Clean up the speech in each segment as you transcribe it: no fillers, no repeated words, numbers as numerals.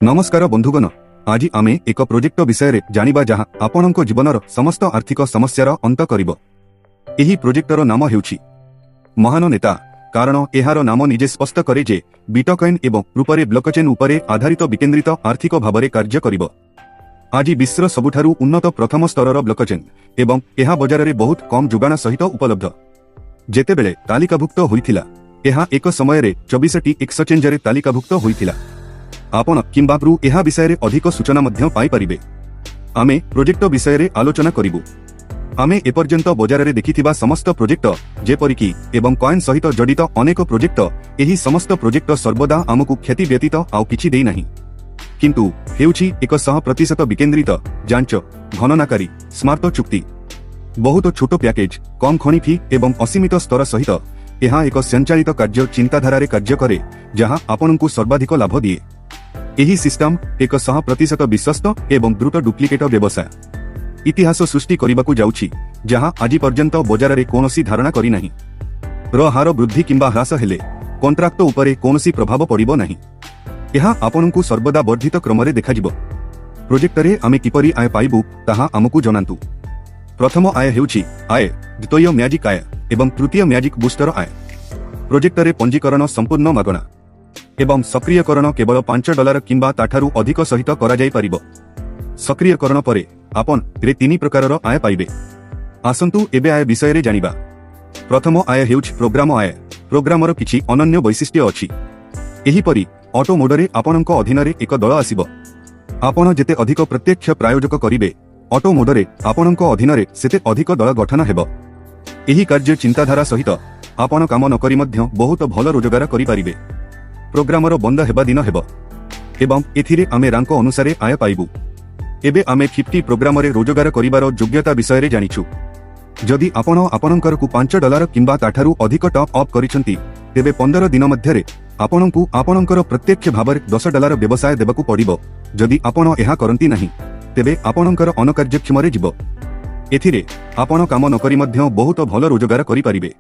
नमस्कार बंधुगण, आज आमे एक प्रोजेक्ट विषय जानिबा जहाँ आपणक जीवनर समस्त आर्थिक समस्यार अंत करिबो। एही प्रोजेक्टर नाम हेउछि महान नेता, कारण एहार नाम निजे स्पष्ट करे जे बिटकॉइन एवं रूपरे ब्लॉकचेन उपरे आधारित विकेंद्रित आर्थिक भावरे कार्य करिबो। आज विश्वर सबुठारु उन्नत प्रथम स्तरर ब्लॉकचेन एवं एहा बजारे बहुत कम जोगाण सहित उपलब्ध। जेतेबेले तालिकाभुक्त होइथिला, एहा एक समयरे 24टी एक्सचेंजरे तालिकाभुक्त होइथिला। आपण किंबा प्रू एहा विषय रे अधिक सूचना मध्य पाई परिबे। आमे प्रोजेक्ट विषय रे आलोचना करिबु। आमे एपर्यंत बजार रे देखिथिबा समस्त प्रोजेक्ट जेपरिकी एवं कॉइन सहित जडित अनेक प्रोजेक्ट, एही समस्त प्रोजेक्ट सर्वदा आमकु क्षति व्यतीत आउ किछि देई नाही, किंतु हेउछि 100% विकेंद्रित जांच गणनाकारी स्मार्ट चुक्ति। बहुत छोट पैकेज, कम खणी फी एवं असीमित स्तर सहित एहा एक संचालित कार्य चिंताधारा रे कार्य करे, जहां आपनकु सर्वाधिक लाभ दिए। एही सिस्टम 100% विश्वस्त एवं द्रुत डुप्लिकेट व्यवसाय इतिहास सृष्टि करबाकू जाउछि, जहां आज पर्यंत बजार रे कोनोसी धारणा करि नाही। हार वृद्धि किंबा ह्रास हेले कॉन्ट्रैक्ट उपरे कोनोसी प्रभाव पड़िबो नाही। एहा आपनकु सर्वदा वर्धित क्रम रे देखाजिबो। प्रोजेक्ट रे आमे किपरि आय पाइबु ताहा आमकु जनांतु। प्रथम आय हेउछि आय, द्वितीय मैजिक आय एवं तृतीय मैजिक बूस्टर आय। प्रोजेक्ट रे पंजीकरण संपूर्ण मागणा एवं सक्रियकरण केवल $5 किंबा ताठारु अधिक सहित करा जाई परिबो। सक्रियकरण परे आपन रे 3 प्रकारर आय पाइबे। आसंतु एबे आय विषय रे जानिबा। प्रथम आय हेउछि प्रोग्राम आय। प्रोग्रामर किछि अनन्य वैशिष्ट्य अछि। एही परि ऑटो मोड रे आपनक अधीन रे एक दल आसीबो। आपन जेते अधिक प्रत्यक्ष प्रायोजक करिवे, ऑटो मोड रे आपनक अधीन रे सेते अधिक दल गठन हेबो। एही कार्य चिंताधारा सहित आपन काम न करि मध्य बहुत भल रोजगार करि परिबे। प्रोग्रामर बंद हेबा दिन हेबो एवं एथिरे आमे रैंक अनुसारे आय पाइबु। एबे आमे 50 प्रोग्रामरे रोजगार करिबार योग्यता विषय रे जानिछु। जदि आपण आपणकर को $5 किंबा ताठारु अधिक टॉप अप करिसंती, तेबे 15 दिन मध्यरे आपणकु आपणकर प्रत्यक्ष भाବରେ $10 व्यवसाय देबाकू पड़िबो। जदि आपण एहा करंती नाही, तेबे आपणकर अनकार्यक्षम रे जिवो। एथिरे आपण काम न करि मध्य बहुत भल रोजगार करि परिबे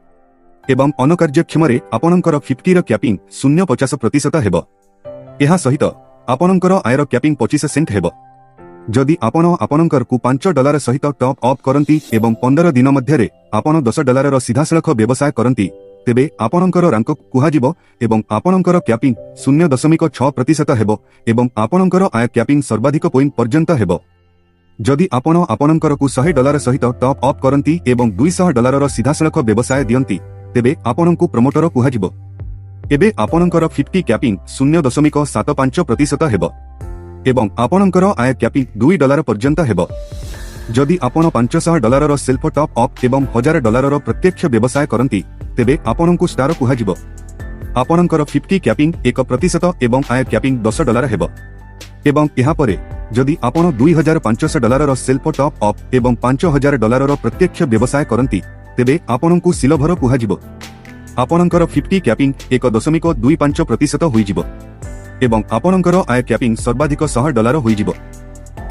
एवं अनकार्यक्षम रे आपणकर 50 र कैपिंग 0.50% हेबो। एहा सहित आपणकर आयर कैपिंग 25 सेंट हेबो। जदि आपण आपणकर को $5 सहित टॉप अप करंती एवं 15 दिन मध्यरे आपण $10 र सीधासळख व्यवसाय करंती, तेबे आपणकर रैंक कुहाजिबो एवं आपणकर कैपिंग 0.6% हेबो एवं आपणकर आय कैपिंग सर्वाधिक पॉइंट पर्यंत हेबो। जदि आपण आपणकर को $100 सहित टॉप अप करंती एवं $200 र सीधासळख व्यवसाय दियंती, तेबे आपणकु प्रमोटर कुहाजिबो। एबे आपणकर 50 कैपिंग 0.75% हेबो एवं आपणकर आय कैपिंग $2 पर्यंत हेबो। जदि आपण $500 र सेल्फ टॉप अप एवं $1000 र प्रत्यक्ष व्यवसाय करंती, तेबे आपणकु स्टार कुहाजिबो। आपणकर 50 कैपिंग 1% एवं आय कैपिंग $10 हेबो। एवं एहा परे जदि आपण $2500 र सेल्फ टॉप अप एवं $5000 र प्रत्यक्ष व्यवसाय करंती, तेबे आपणकु सिल्वर कुहाजिबो। आपणकर 50 कैपिंग 1.25% होइजिबो एवं आपणकर आय कैपिंग सर्वाधिक $100 होइजिबो।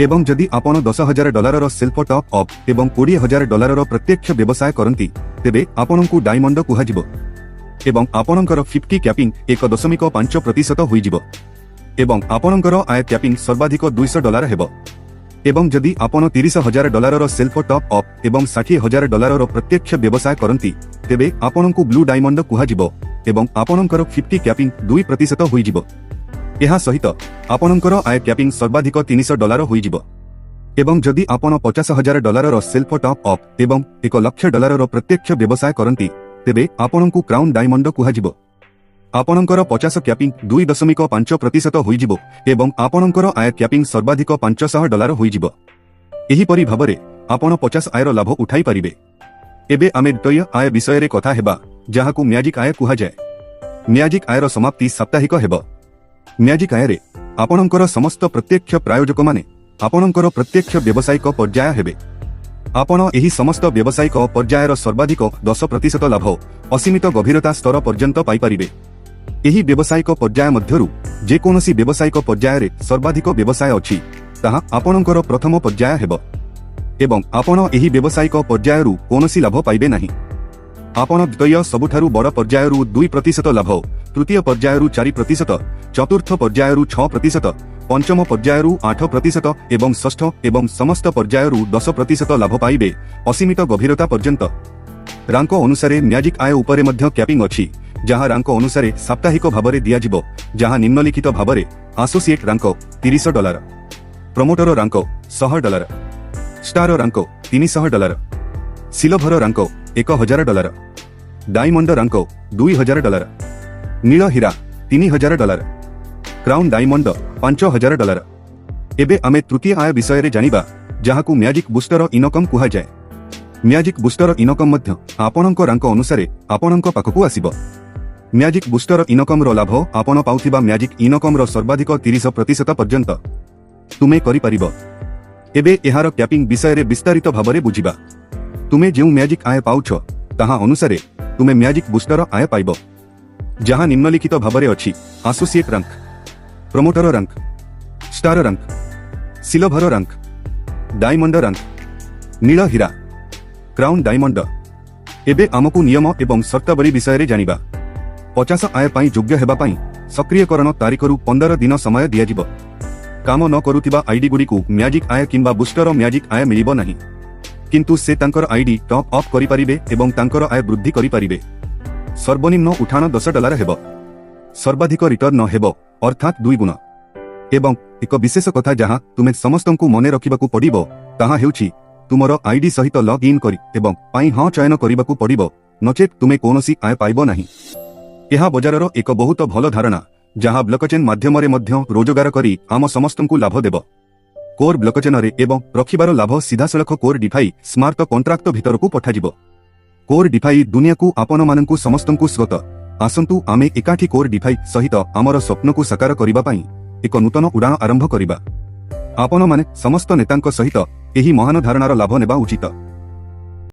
एवं जदि आपण $10,000 र सेल्फ टॉप अप एवं $20,000 र प्रत्यक्ष व्यवसाय करंती, तेबे आपणकु डायमंड कुहाजिबो एवं आपणकर 50 कैपिंग 1.5% होइजिबो एवं आपणकर आय कैपिंग सर्वाधिक $200 हेबो। एवं जदि आपण $30,000 र सेल्फ टॉप अप एवं $60,000 र प्रत्यक्ष व्यवसाय करंती, तेबे आपणकु ब्लू डायमंड कुहाजिबो एवं आपणकर 50 कैपिंग 2% होइजिबो। एहा सहित आपणकर आय कैपिंग सर्वाधिक $300 होइजिबो। एवं जदि आपण $50,000 र सेल्फ टॉप अप एवं $1,00,000 र प्रत्यक्ष व्यवसाय करंती, तेबे आपणकु क्राउन डायमंड कुहाजिबो। आपणकर 50 कैपिंग 2.5% होइजिबो एवं आपणकर आय कैपिंग सर्वाधिक $500 होइजिबो। एही परि भाबरे आपण 50 आयर लाभ उठाई परिबे। एबे आमे द्वितीय आय विषय रे कथा हेबा, जहाकु मैजिक आय कुहा जाय। मैजिक आयर समाप्ति साप्ताहिक हेबो। मैजिक आय रे आपणकर समस्त प्रत्यक्ष प्रायोजक माने आपणकर प्रत्यक्ष व्यावसायिक पर्याय हेबे। आपण एही समस्त व्यावसायिक पर्यायर सर्वाधिक 10% लाभ असीमित गभीरता स्तर पर्यंत पाई परिबे। एही व्यावसायिक पर्याय मध्यरु जे कोनोसी व्यावसायिक पर्याय रे सर्वाधिक व्यवसाय अछि, ताहा आपणकर प्रथम पर्याय हेबो एवं आपण एही व्यावसायिक पर्यायरु कोनोसी लाभ पाइबे नाही। आपण द्वितीय सबुठारु बड़ पर्यायरु 2% लाभ, तृतीय पर्यायरु 4%, चतुर्थ पर्यायरु 6%, पंचम पर्यायरू 8% एवं षष्ठ एवं समस्त पर्यायरू 10% लाभ पाइबे असीमित गभीरता पर्यंत। रांक अनुसारे म्याजिक आय उपरे मध्य कैपिंग अछि, जहां रांक अनुसारे साप्ताहिक भाबरे दियाजिबो, जहां निम्नलिखित भाबरे associate rank $30, promoter rank $100, star rank $300, silver rank $1000, diamond rank $2000, नील हीरा $3000, क्राउन डायमंड $5000। एबे आमे तृतीय आय विषय रे जानिबा, जहाकू म्याजिक बूस्टर इनकम कुहा जाय। म्याजिक बूस्टर इनकम मध्य आपणक रांक अनुसारे आपणक पाखकू आसीबो। म्याजिक बूस्टर इनकम रो लाभ आपण पाउथिबा म्याजिक इनकम रो सर्वाधिक 30% पर्यंत तुमे करि परिबो। एबे एहार कैपिंग विषय रे विस्तारित भाबरे बुझिबा। तुमे जेउ म्याजिक आय पाउछ ताहा अनुसारे तुमे म्याजिक बूस्टर आय पाइबो, जहां निम्नलिखित भाबरे अछि associate rank, promoter rank, star rank, silver rank, diamond rank, नील हीरा, क्राउन डायमंड। एबे आमकू नियम एवं शर्तावली विषय रे जानिबा। 50 आय पाई योग्य हेबा पाई सक्रियकरण तारिखरू 15 दिन समय दियाजिबो। काम न करुथिबा आईडी गुडीकू म्याजिक आय किंबा बूस्टर म्याजिक आय मिलिबो नाही, किंतु से तांकर आईडी टॉप अप करि परिबे एवं तांकर आय वृद्धि करि परिबे। सर्वनिम्न उठाण $10 हेबो, सर्वाधिक रिटर्न हेबो अर्थात 2 गुण। एवं एक विशेष कथा जहां तुमे समस्तंकू मने रखिबाकू पड़िबो ताहा हेउछि तुमर आईडी सहित लॉग इन करी एवं पाई हाँ चयन करिबाकू पड़िबो, नचेत तुमे कोनोसी आय पाइबो नाही। यह बजारर एक बहुत भल धारणा, जहां ब्लॉकचेन माध्यमरे मध्य रोजगार करी आम समस्तंकू लाभ देबो। कोर ब्लॉकचेन रे एवं रखिबार लाभ सीधासलख कोर डिफाई स्मार्ट कॉन्ट्रैक्ट भितरकू पठाजिबो। कोर डिफाई दुनियाकू आपण माननकू समस्तंकू स्वागत। आसंतु आमे एकाठी कोर डिफाई सहित आमर स्वप्नकू साकार करिबा पाई एक नूतन उड़ान आरंभ करिबा। आपण माने समस्त नेतांक सहित एही महान धारणार लाभ नेबा उचित।